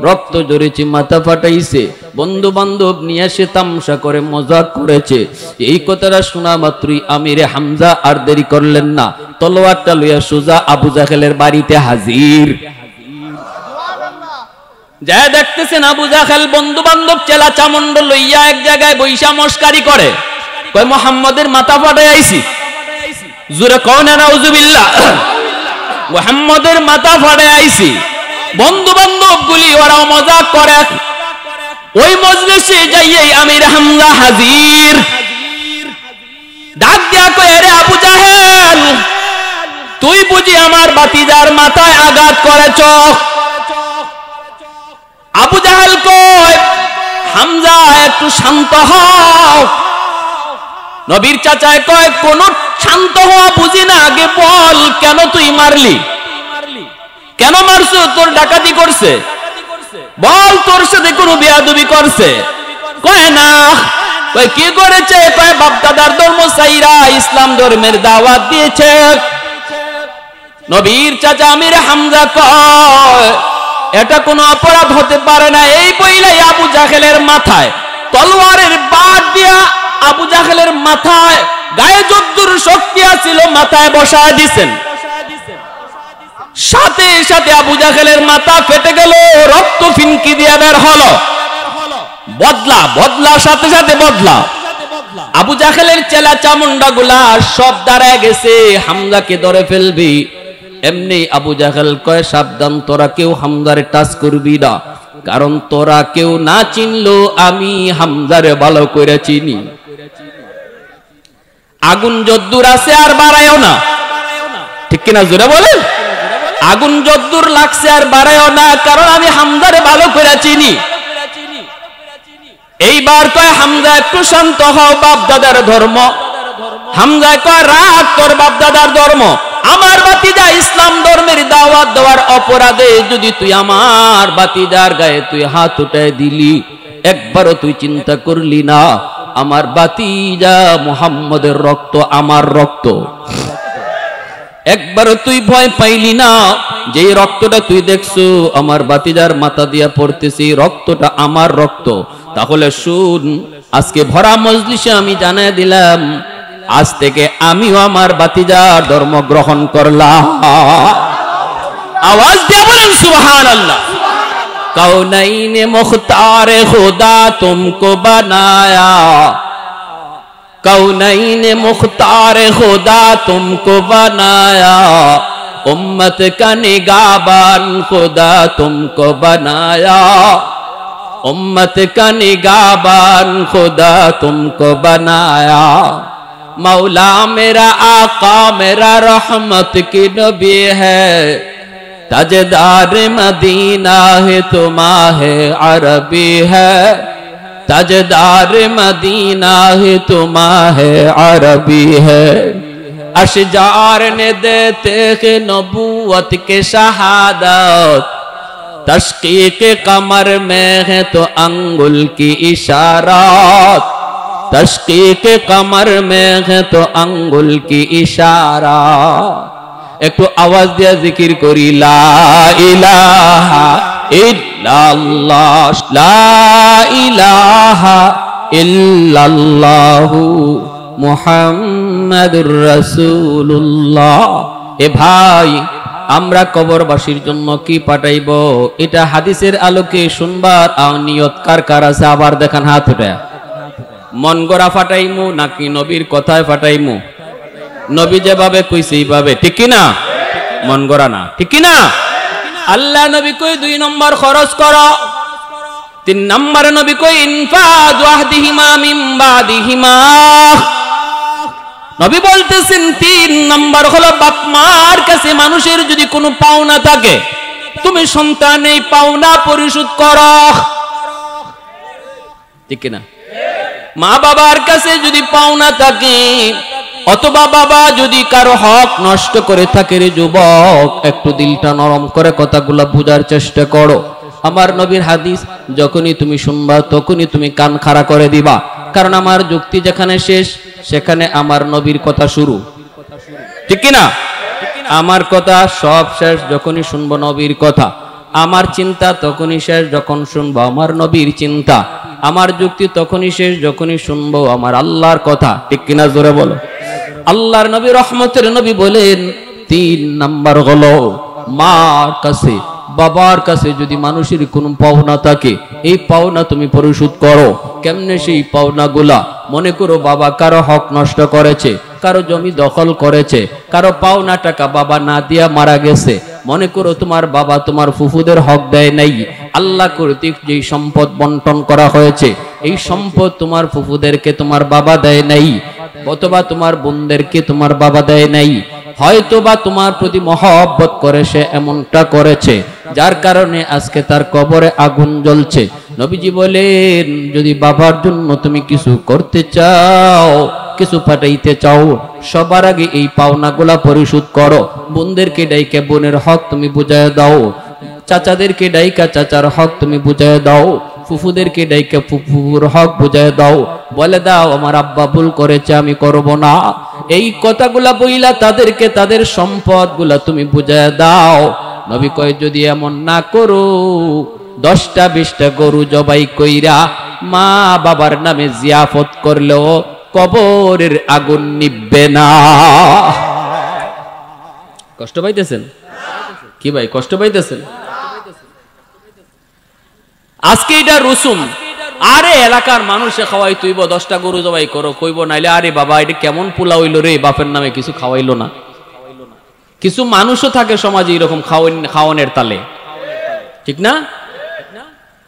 রক্ত ঝরেছে, মাথা ফাটাইছে, বন্ধু বান্ধব নিয়ে সে তামসা করে মজাক করেছে। এই কথাটা শোনা মাত্রই আমির হামজা আর দেরি করলেন না, তলোয়ারটা লইয়া সোজা আবু জাহেলের বাড়িতে হাজির। যা দেখতেছেন আবু জাহেল বন্ধু বান্ধব চেলা চামুন্ড লইয়া এক জায়গায় বৈশা মস্কারি করে, কয় মুহাম্মদের মাথা ফাটাই আইছি, জোরে কও না নাউজুবিল্লাহ, মুহাম্মদের মাথা ফাটাই আইছি। বন্ধু বান্ধব গুলি ওরাও মজাক করে। ওই মজলিসে যাইয়েই আমির হামজা হাজির, ডাক দিয়া কয় রে আবু জাহেল, তুই বুঝি আমার ভাতিজার মাথায় আঘাত করেছ? আবু জাহেল কয় হামজা একটু শান্ত হও। নবীর চাচায় কয় কোন শান্ত হওয়া বুঝি না, আগে বল কেন তুই মারলি, কেন মারছো? তোর ডাকাতি করছে? বল তোর সাথে কোনো বেয়াদবি করছে? কয় না। কয় কি করেছে? কয় বাপদাদার ধর্ম সাইরা ইসলাম ধর্মের দাওয়াত দিয়েছে। নবীর চাচা আমির হামজা কয় এটা কোনো অপরাধ হতে পারে না। এই বইলাই আবু জাহেলের মাথায় তলোয়ারের বাট দিয়া আবু জাহেলের মাথায় গায়ে যদ্দুর শক্তি আছিল মাথায় বসায় দিছেন। সাথে সাথে আবু জাহেলের মাথা ফেটে গেল, রক্ত ফিনকি দিয়ে বের হলো। বদলা বদলা সাথে সাথে বদলা। আবু জাহেলের চেলা চামুন্ডা গুলা সব দাঁড়ায় গেছে, হামজাকে ধরে ফেলবি। এমনি আবু জাহেল কয় সাবধান, তোরা কেউ হামজারে টাচ করবি না, কারণ তোরা কেউ না চিনলো আমি হামজারে ভালো করে চিনি। আগুন যদ্দুর আছে আর বাড়ায়ও না, ঠিক কিনা জোরে বলেন? আগুন যদ্দুর লাগছে আর বাড়ায়ও না, কারণ আমি হামজারে ভালো করে চিনি। এইবার কয় হামজা একটু শান্ত হও, বাপ দাদার ধর্ম। হামজা কয় রাগ তোর বাপ দাদার ধর্ম, আমার ভাতিজা ইসলাম ধর্মের দাওয়াত দেওয়ার অপরাধে যদি তুই আমার ভাতিজার গায়ে তুই হাত উঠায় দিলি, একবারও তুই চিন্তা করলি না আমার ভাতিজা মুহাম্মদের রক্ত আমার রক্ত। একবারও তুই ভয় পাইলি না যে রক্তটা তুই দেখছো আমার ভাতিজার মাথা দিয়া পড়তেছে, রক্তটা আমার রক্ত। তাহলে শুন, আজকে ভরা মজলিসে আমি জানাই দিলাম, আজ থেকে আমিও আমার ভাতিজার ধর্ম গ্রহণ করলাম। আওয়াজ দিয়ে বলেন সুবহানাল্লাহ। কৌনাইনে মুখতারে খুদা তুমকো বানায়া, কৌনাইনে মুখতারে খুদা তুমকো বানায়া, উম্মত কা নিগাহবান খুদা তুমকো বানায়া, उम्मत का निगाहबान खुदा तुमको बनाया। मौला मेरा आका मेरा रहमत की नबी है, ताजदार मदीना है तुम्हारे अरबी है, ताजदार मदीना है तुम्हारे अरबी है। अशजार ने देते के नबूवत के शहादत, तशकीक कमर में है तो अंगुल की इशारात, तशकीक कमर में है तो अंगुल की इशारा। एक तो आवाज दिया जिक्र करी ला इलाहा इल्लल्लाह, ला इलाहा इल्लल्लाहु मुहम्मदुर রাসূলুল্লাহ। এ ভাই, আমরা কবরবাসীর জন্য কি পাঠাইব, এটা হাদিসের আলোকে শুনবার নিয়ত কার কার আছে? আবার দেখান হাত উঠে। মন গড়া ফাটাইমু নাকি নবীর কথায় ফাটাইমু? নবী যেভাবে কইছে এইভাবে, ঠিক কি না? মন গড়া না, ঠিক কি না? আল্লাহ নবী কই 2 নম্বর খরচ করো, 3 নম্বর নবী কই ইনফাদ ওয়াহদিহিমা মিন বাদিহিমা। নবী বলতেছেন 3 নম্বর হলো বাপ মার কাছে মানুষের যদি কোনো পাওনা থাকে, তুমি সন্তান এই পাওনা পরিশোধ করো, ঠিক কি না? মা বাবার কাছে যদি পাওনা থাকে, অথবা বাবা যদি কারো হক নষ্ট করে থাকে, রে যুবক, একটু দিলটা নরম করে কথাগুলো বোঝার চেষ্টা করো। আমার নবীর হাদিস যখনই তুমি শুনবা তখনই তুমি কান খাড়া করে দিবা, কারণ আমার যুক্তি যেখানে শেষ সেখানে আমার নবীর কথা শুরু, ঠিক কি না? আমার কথা সব শেষ যখনই শুনবো নবীর কথা, আমার চিন্তা তখনই শেষ যখন শুনবো আমার নবীর চিন্তা, আমার যুক্তি তখনই শেষ যখনই শুনবো আমার আল্লাহর কথা, ঠিক কিনা? জোরে বলো। আল্লাহর নবী রহমতের নবী বলেন 3 নাম্বার হলো মার কাছে বাবার কাছে যদি মানুষের কোনো পাওনা থাকে, এই পাওনা তুমি পরিশোধ করো। কেমনে সেই পাওনাগুলা? মনে করো বাবা কারো হক নষ্ট করেছে, কারো জমি দখল করেছে, কারো পাওনা টাকা বাবা না দিয়া মারা গেছে। মনে করো তোমার বাবা তোমার ফুফুদের হক দেয় নাই, আল্লাহ কর্তৃক যেই সম্পদ বন্টন করা হয়েছে এই সম্পদ তোমার ফুফুদেরকে তোমার বাবা দেয় নাই, অথবা তোমার বোনদেরকে তোমার বাবা দেয় নাই, হয়তো বা তোমার প্রতি মহব্বত করে সে এমনটা করেছে, যার কারণে আজকে তার কবরে আগুন জ্বলছে। নবীজি বলেন যদি বাবার জন্য তুমি কিছু করতে চাও, কিছু পাঠাইতে চাও, সবার আগে এই পাওনাগুলা পরিশোধ করো। বোনদেরকে ডাইকা বোনের হক তুমি বুঝায় দাও, চাচাদেরকে ডাইকা চাচার হক তুমি বুঝায় দাও, ফুফুদেরকে ডাইকা ফুফুর হক বুঝায় দাও, বলে দাও আমার আব্বা ভুল করেছে আমি করব না। এই কথাগুলা বইলা তাদেরকে তাদের সম্পদগুলা তুমি বুঝায় দাও। নবী কয় যদি এমন না করো, 10টা 20টা গরু জবাই কইরা মা বাবার নামে জিয়াফত করলেও কবরের আগুন নিভবে না। কষ্ট পাইতেছেন কি ভাই? কষ্ট পাইতেছেন? আজকে এটা রসুম। আরে এলাকার মানুষে খাওয়াই তুইব, 10টা গরু জবাই করো, কইব নাইলে আরে বাবা এটা কেমন পোলা হইলো রে, বাপের নামে কিছু খাওয়াইলো না। কিছু মানুষও থাকে সমাজে এরকম খাওয়ানোর তালে, ঠিক না?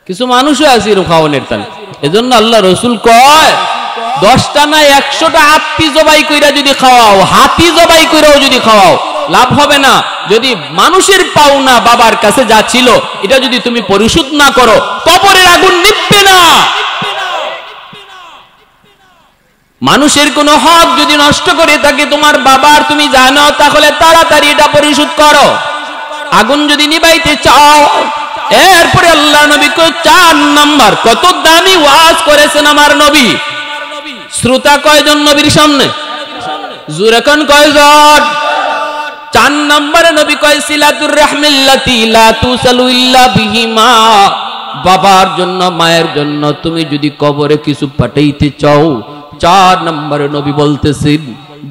কিছু মানুষও আছে এরকম খাওয়ানোর তালে। এজন্য আল্লাহ রসুল কয় 10টা না 100টা হাতি জবাই কইরা যদি খাওয়াও, হাতি জবাই কইরাও যদি খাওয়াও লাভ হবে না। যদি মানুষের পাওনা বাবার কাছে যা ছিল এটা যদি তুমি পরিশোধ না করো, কবরের আগুন নিভবে না। মানুষের কোন হক যদি নষ্ট করে থাকে তোমার বাবার, তুমি জানো, তাহলে তাড়াতাড়ি এটা পরিশোধ করো। আগুন যদি নিভাইতে চাও। এরপরে আল্লাহ নবী কয় 4 নাম্বার, কত দামি ওয়াজ করেছেন আমার নবী। শ্রোতা কয়জন নবীর সামনে? জোরে কোন কয়জন? 4 নম্বরে নবী কয় সিলাতুর রাহমিল্লাতি লা তুসালু ইল্লা বিহিমা। বাবার জন্য মায়ের জন্য তুমি যদি কবরে কিছু পাঠাইতে চাও, 4 নম্বরে নবী বলতেছেন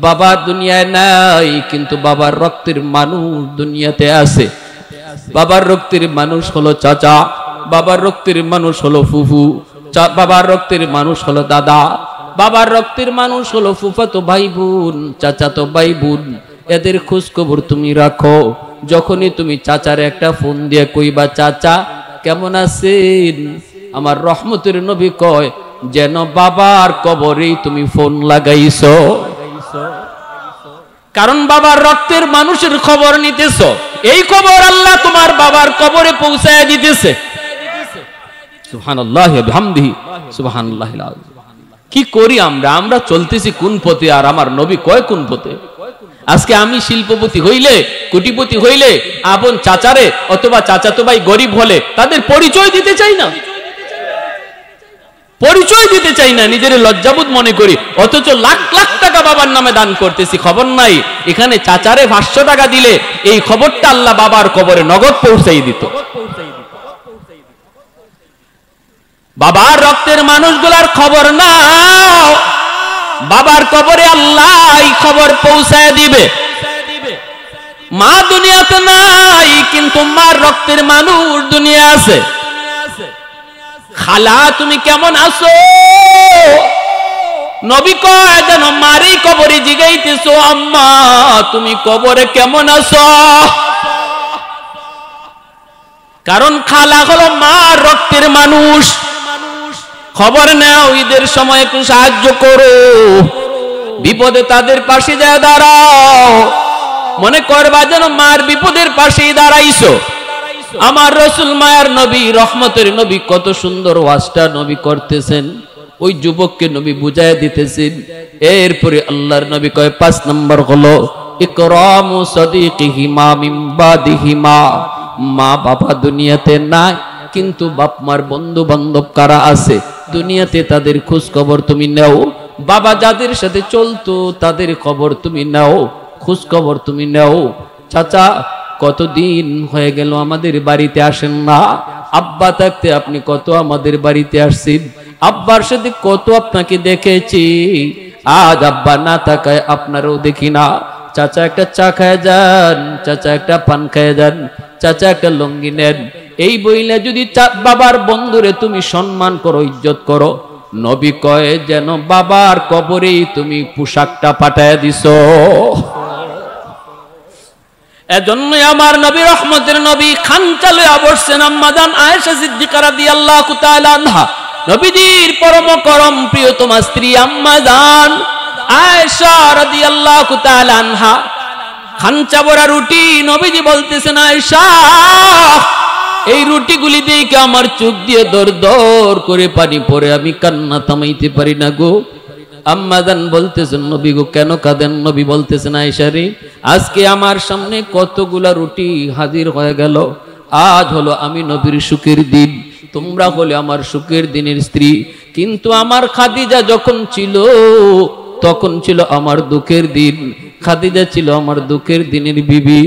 বাবা দুনিয়ায় নাই কিন্তু বাবার রক্তের মানুষ দুনিয়াতে আছে। বাবার রক্তের মানুষ হলো চাচা, বাবার রক্তের মানুষ হলো ফুফু, বাবার রক্তের মানুষ হলো দাদা, বাবার রক্তের মানুষ হলো ফুফাতো ভাই বোন, চাচাতো ভাই বোন। এদের খোঁজ খবর তুমি রাখো। যখনই তুমি চাচার একটা ফোন দিয়ে কইবা চাচা কেমন আছেন, আমার রহমতের নবী কয় যেন বাবার কবরেই তুমি ফোন লাগাইছো। কারণ বাবার রক্তের মানুষের খবর নিতেছো, এই খবর আল্লাহ তোমার বাবার কবরে পৌঁছায় দিতেছে। সুবহানাল্লাহি ওয়া বিহামদিহি সুবহানাল্লাহিল আযীম। কি করি আমরা? আমরা চলতেছি কোন পথে, আর আমার নবী কয় কোন পথে। আজকে আমি শিল্পপতি হইলে, কোটিপতি হইলে আপন চাচারে অথবা চাচাতো ভাই গরিব হলে তাদের পরিচয় দিতে চাই না। পরিচয় দিতে চাই না, নিজের লজ্জাবোধ মনে করি, অথচ লাখ লাখ টাকা বাবার নামে দান করতেছি, খবর নাই এখানে চাচারে 500 টাকা দিলে এই খবরটা আল্লাহ বাবার কবরে নগদ পৌঁছাই দিত। বাবার রক্তের মানুষগুলার খবর নাও, বাবার কবরে আল্লাহ এই খবর পৌঁছায় দিবে। মা দুনিয়াতে নাই, কিন্তু মার রক্তের মানুষ দুনিয়া আছে। খালা তুমি কেমন আছো? নবী কয় যেন মারি কবরে জিগাইতেছো, আম্মা তুমি কবরে কেমন আছো? কারণ খালা হলো মার রক্তের মানুষ। খবর নাও, ঈদের সময় একটু সাহায্য করো, বিপদে তাদের পাশে যায় দাঁড়াও, মনে করবা যেন মার বিপদের পাশেই দাঁড়াইছো। আমার রাসূল মায়ার নবী, রহমতের নবী, কত সুন্দর ওয়াজটা নবী করতেছেন, ওই যুবককে নবী বুঝায় দিতেছেন। এরপরে আল্লাহর নবী কয় 5 নম্বর হলো ইকরামু সাদিকিহিমা মিন বাদিহিমা। মা বাবা দুনিয়াতে নাই, কিন্তু বাপ মার বন্ধু বান্ধব কারা আছে দুনিয়াতে, তাদের খোঁজ খবর তুমি নাও। বাবা যাদের সাথে চলতো তাদের খবর তুমি নাও, খোঁজ খবর তুমি নাও। চাচা কতদিন হয়ে গেল আমাদের বাড়িতে আসেন না, আব্বা থাকতে আপনি কত আমাদের বাড়িতে আসছেন, আব্বার সাথে কত আপনাকে দেখেছি, আজ আব্বা না থাকায় আপনারও দেখি না। চাচা একটা চা খায় যান, চাচা একটা পান খায় যান, চাচা একটা লঙ্গি নেন। এই বইলে যদি বাবার বন্ধুরে তুমি সম্মান করো, ইজ্জত করো, নবী কয় যেন বাবার কবরেই তুমি পোশাকটা পাঠায় দিছো। এজন্যই আমার নবী, রহমতের নবী, খানচা লইয়া বসছেন আম্মা জান আয়েশা সিদ্দিকা রাদিয়াল্লাহু তাআলা আনহা, নবীজির পরম করম প্রিয়তমা স্ত্রী আম্মা জান আয়েশা রাদিয়াল্লাহু তাআলা আনহা। খানচা ভরা রুটি, নবীজি বলতেছেন আয়েশা এই রুটিগুলি দেখে আমার চোখ দিয়ে দর দর করে পানি পড়ে, আমি কান্না থামাইতে পারি না গো। আম্মা জান বলতেছেন নবী গো কেন কাঁদেন? নবী বলতেছেন আয়েশা রে, আজকে আমার সামনে কতগুলা রুটি হাজির হয়ে গেল, আজ হলো আমি নবীর সুখের দিন, তোমরা হলে আমার সুখের দিনের স্ত্রী, কিন্তু আমার খাদিজা যখন ছিল তখন ছিল আমার দুঃখের দিন। খাদিজা ছিল আমার দুঃখের দিনের বিবি,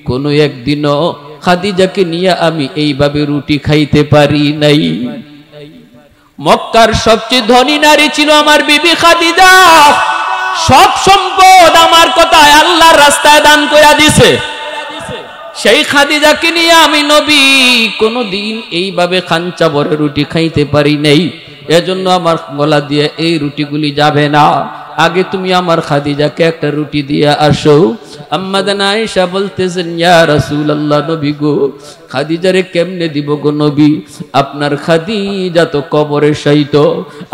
কোনো একদিনও খাদিজাকে নিয়ে আমি এইভাবে রুটি খাইতে পারি নাই। মক্কার সবচেয়ে ধনী নারী ছিল আমার বিবি খাদিজা, সব সম্পদ আমার কথায় আল্লাহর রাস্তায় দান করে দিছে। সেই খাদিজাকে নিয়ে আমি নবী কোনদিন এইভাবে খানচা ভরে রুটি খাইতে পারি নাই। এজন্য আমার গলা দিয়ে এই রুটিগুলি যাবে না, আগে তুমি আমার খাদিজাকে একটা রুটি দিয়ে আসো। আম্মা জান আয়েশা বলতেছেন ইয়া রাসূলুল্লাহ, নবী গো খাদিজারে কেমনে দিব গো নবী, আপনার খাদিজা তো কবরে শায়িত।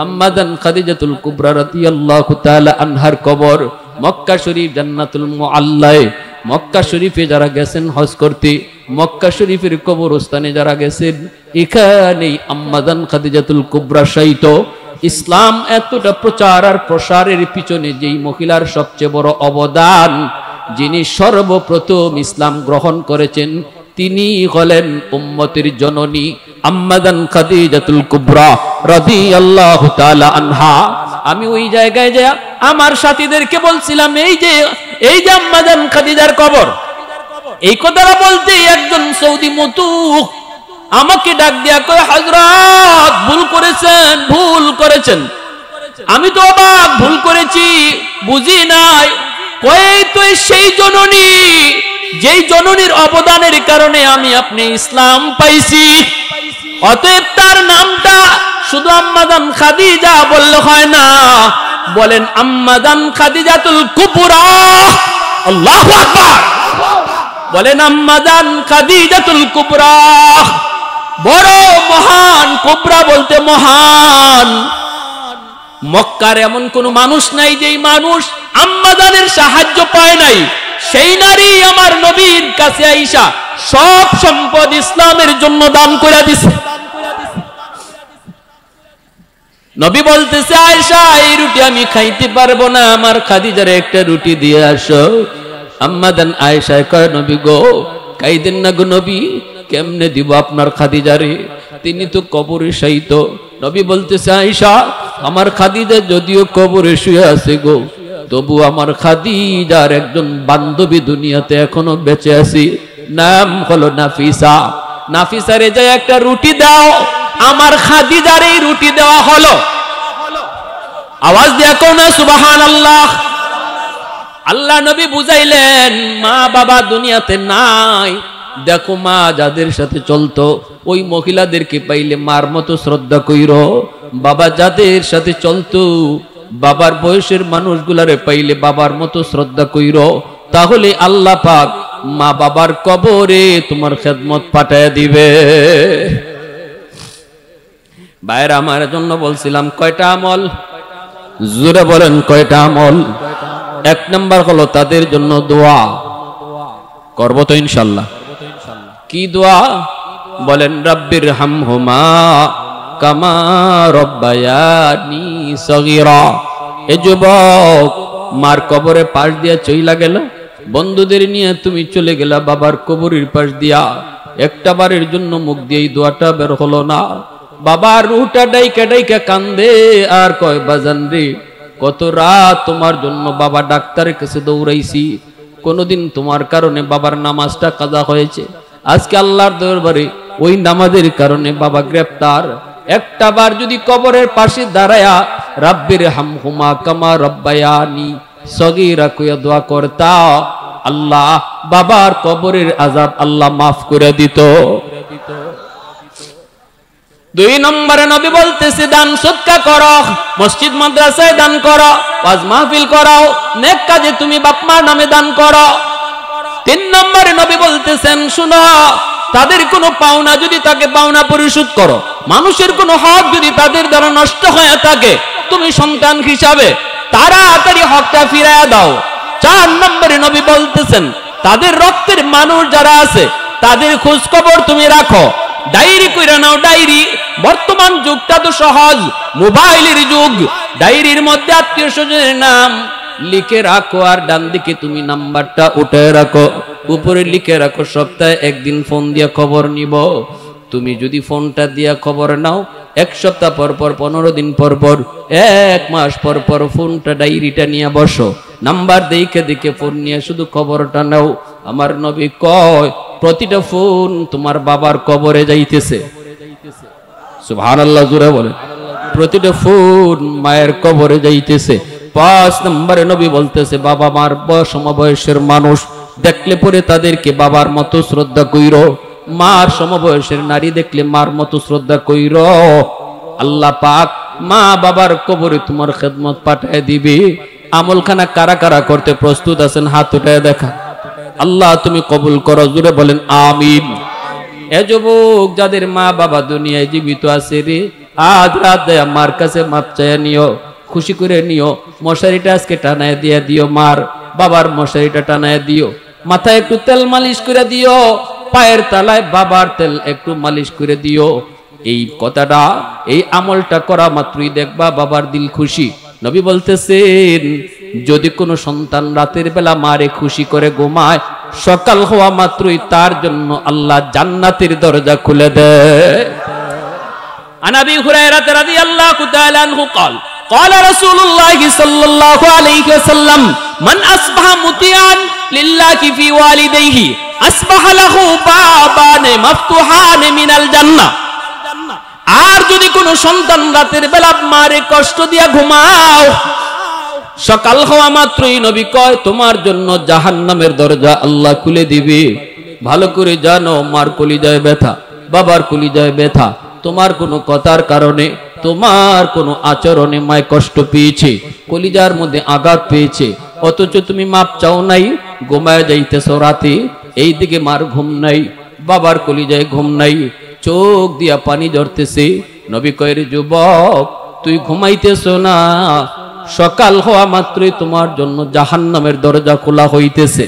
আম্মা জান খাদিজাতুল কুবরা রাদিয়াল্লাহু তাআলা আনহার কবর মক্কা শরীফ জান্নাতুল মুআল্লায়। মক্কা শরীফে যারা গেছেন হজ করতে, মক্কা শরীফের কবরস্থানে যারা গেছেন, এখানেই আম্মা জান খাদিজাতুল কুবরা শায়িত। ইসলাম এতটা প্রচার আর প্রসারের পিছনে যেই মহিলার সবচেয়ে বড় অবদান, যিনি সর্বপ্রথম ইসলাম গ্রহণ করেছেন, তিনি হলেন উম্মতের জননী আম্মা জান খাদিজাতুল কুবরা রাদিয়াল্লাহু তাআলা আনহা। আমি ওই জায়গায় যে আমার সাথীদেরকে বলছিলাম এই যে আম্মা জান খাদিজার কবর, এই কথাটা বলতে একজন সৌদি মতুক আমাকে ডাক দিয়া কয় হযরত ভুল করেছেন। আমি তো অবাক, ভুল করেছি বুঝি নাই। কয় তো সেই জননী, যেই জননীর অবদানের কারণে আমি আপনি ইসলাম পাইছি, অতএব তার নামটা শুধু আম্মা জান খাদিজা বললে হয় না, বলেন আম্মা জান খাদিজাতুল কুবরা। আল্লাহু আকবার, বলেন আম্মা জান খাদিজাতুল কুবরা। বড় মহান, কুবরা বলতে মহান। মক্কার এমন কোন মানুষ নাই যেই মানুষ আম্মা জানের সাহায্য পায় নাই। সেই নারী আমার নবীর কাছে আইসা সব সম্পদ ইসলামের জন্য দান করে দিছে। নবী বলতেছে আয়েশা এই রুটি আমি খাইতে পারবো না, আমার খাদিজারে একটা রুটি দিয়ে আসো। আম্মা জান আয়েশা কয় নবী গো খাইতেন না গো নবী, কেমনে দিব আপনার খাদিজারে, তিনি তো কবরে শায়িত, নবী বলতেছে আয়েশা আমার খাদিজা যদিও কবরে শুয়ে আছে গো, তবু আমার খাদিজার একজন বান্ধবী দুনিয়াতে এখনো বেঁচে আছে, নাম হলো নাফিসা। নাফিসারে যে একটা রুটি দাও, আমার খাদিজার এই রুটি দেওয়া হলো। আওয়াজ দিয়া কোন সুবহানাল্লাহ। আল্লাহ নবী বুঝাইলেন মা বাবা দুনিয়াতে নাই, দেখো মা যাদের সাথে চলতো ওই মহিলাদেরকে পাইলে মার মতো শ্রদ্ধা কইরো, বাবা যাদের সাথে চলতো বাবার বয়সের মানুষগুলারে পাইলে বাবার মতো শ্রদ্ধা কইরো, তাহলে আল্লাহ পাক মা বাবার কবরে তোমার খেদমত পাঠায় দিবে। ভাইরা আমার জন্য বলছিলাম কয়টা আমল, জোরে বলেন কয়টা আমল? এক নাম্বার হলো তাদের জন্য দোয়া করবো তো ইনশাল্লাহ। কি দোয়া বলেন? রাব্বির হামহুমা কামা রব্বায়ানি সগীরা। এ যুবক, মার কবরে পাশ দিয়া চইলা গেল, বন্ধুদের নিয়ে তুমি চলে গেলা বাবার কবরের পাশ দিয়া, একটা বারের জন্য মুখ দিয়ে এই দোয়াটা বের হলো না। বাবার রুটা ডাইকা ডাইকা কান্দে আর কয় বাজান রে, কত রাত তোমার জন্য বাবা ডাক্তারের কাছে দৌড়াইছি, কোনদিন তোমার কারণে বাবার নামাজটা কাজা হয়েছে, আজকে আল্লাহর দরবারে ওই নামাজের কারণে বাবা গ্রেফতার। একটা বার যদি কবরের পাশে দাঁড়ায়া রাব্বির হামহুমা কামা রব্বায়ানি সগীরা কইয়া দোয়া করতা, আল্লাহ বাবার কবরের আযাব আল্লাহ মাফ করে দিত। দুই নম্বরে নবী বলতেছে দান সদকা করো, মসজিদ মাদ্রাসায় দান করো, ওয়াজ মাহফিল করো, নেক কাজে তুমি বাপ মার নামে দান করো। তিন নম্বরে নবী বলতেছেন শুনো, তাদের কোনো পাওনা যদি তাকে পাওনা পরিশোধ করো, মানুষের কোনো হক যদি তাদের দ্বারা নষ্ট হয়ে থাকে তুমি সন্তান হিসাবে তাড়াতাড়ি হকটা ফিরাইয়া দাও। চার নম্বরে নবী বলতেছেন তাদের রক্তের মানুষ যারা আছে তাদের খোঁজ খবর তুমি রাখো, ডায়েরি কইরা নাও। ডায়েরি, বর্তমান যুগটা তো সহজ, মোবাইলের যুগ। ডায়েরির মধ্যে আত্মীয় স্বজনের নাম লিখে রাখো, আর ডান দিকে তুমি নাম্বারটা উঠে রাখো, উপরে লিখে রাখো সপ্তাহে একদিন ফোন দিয়া খবর নিব। তুমি যদি ফোনটা দিয়া খবর নাও, এক সপ্তাহ পর পর, 15 দিন পর পর, এক মাস পর পর ফোনটা ডায়েরিটা নিয়ে বসো, নাম্বার দেখে দেখে ফোন নিয়ে শুধু খবরটা নাও। আমার নবী কয় প্রতিটা ফোন তোমার বাবার কবরে যাইতেছে। সুবহানাল্লাহ, জোরে বলেন। প্রতিটা ফোন মায়ের কবরে যাইতেছে। 5 নম্বরে নবী বলতেছে বাবা মার সমবয়সের মানুষ দেখলে পরে তাদেরকে বাবার মতো শ্রদ্ধা কইরো, মার সমবয়সের নারী দেখলে মার মতো শ্রদ্ধা কইরো, আল্লাহ পাক মা বাবার কবরে তোমার খেদমত পাঠায় দিবে। আমলখানা কারা কারা করতে প্রস্তুত আছেন হাত উঠায় দেখা। আল্লাহ তুমি কবুল করো, জোরে বলেন আমিন। এ যুবক, যাদের মা বাবা দুনিয়ায় জীবিত আছে রে, আজ রাত দেয়া মার কাছে মাপ চাইয়া নিও, খুশি করে নিও। মশারিটা আজকে টানায় দিয়ে দিও, মার বাবার মশারিটা টানায় দিও, মাথায় একটু তেল মালিশ করে দিও, পায়ের তলায় বাবার তেল একটু মালিশ করে দিও। এই কথাটা, এই আমলটা করা মাত্রই দেখবা বাবার দিল খুশি। নবী বলতেছেন যদি কোনো সন্তান রাতের বেলা মারে খুশি করে ঘুমায়, সকাল হওয়া মাত্রই তার জন্য আল্লাহ জান্নাতের দরজা খুলে দেয়। আন আবি হুরায়রা রাদিয়াল্লাহু তাআলা আনহু قال قال رسول الله صلى الله عليه وسلم من اصبح مطيعا لله في والديه اصبح له بابان مفتوحان من الجنه। আর যদি কোনো সন্তান রাতের বেলা মারে কষ্ট দিয়া ঘুমাও, সকাল হওয়া মাত্রই নবী কয় তোমার জন্য জাহান্নামের দরজা আল্লাহ খুলে দিবে। ভালো করে জানো, মার কলিজায় ব্যথা, বাবার কলিজায় ব্যথা, তোমার কোনো কথার কারণে, তোমার কোনো আচরণে মায় কষ্ট পেয়েছে, কলিজার মধ্যে আঘাত পেয়েছে, অথচ তুমি মাপ চাও নাই, ঘুমায় যাইতেছো রাতে, এই দিকে মার ঘুম নাই, বাবার কলিজায় ঘুম নাই, চোখ দিয়া পানি ঝরতেছে। নবী কয় রে যুবক, তুই ঘুমাইতেছো না, সকাল হওয়া মাত্রই তোমার জন্য জাহান্নামের দরজা খোলা হইতেছে।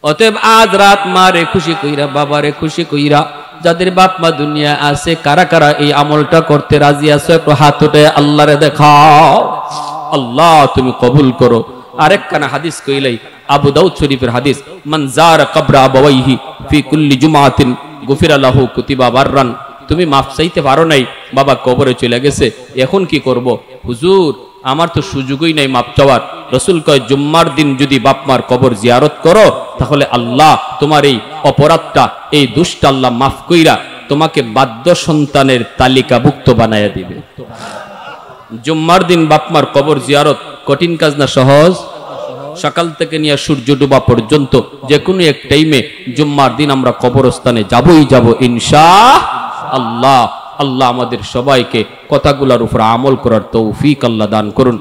অতএব আজ রাত মারে খুশি কইরা, বাবারে খুশি কইরা, যাদের বাপ মা দুনিয়া আছে, কারা কারা এই আমলটা করতে রাজি আছো? একটু হাত উঠে আল্লাহরে দেখাও। আল্লাহ তুমি কবুল করো। আরেকখানা হাদিস কইলাই, আবু দাউদ শরীফের হাদিস, মান যারা কবরা আবাওয়াইহি ফি কুল্লি জুমাতিন গুফিরা লাহু কুতিবা বাররান তুমি মাফ চাইতে পারো নাই, বাবা কবরে চলে গেছে, এখন কি করব? হুজুর আমার তো সুযোগই নাই মাপ চাওয়ার। রসুল কয় জুম্মার দিন যদি বাপ মার কবর জিয়ারত করো তাহলে আল্লাহ তোমার এই অপরাধটা, এই দুষ্টা আল্লাহ মাফ কইরা তোমাকে বাধ্য সন্তানের তালিকাভুক্ত বানায়া দিবে। জুম্মার দিন বাপ মার কবর জিয়ারত কঠিন কাজ না সহজ? সকাল থেকে নিয়ে সূর্য ডোবা পর্যন্ত যে কোনো এক টাইমে জুম্মার দিন আমরা কবরস্থানে যাবই যাব ইনশাআল্লাহ। আল্লাহ আমাদের সবাইকে কথাগুলোর উপর আমল করার তৌফিক আল্লাহ দান করুন।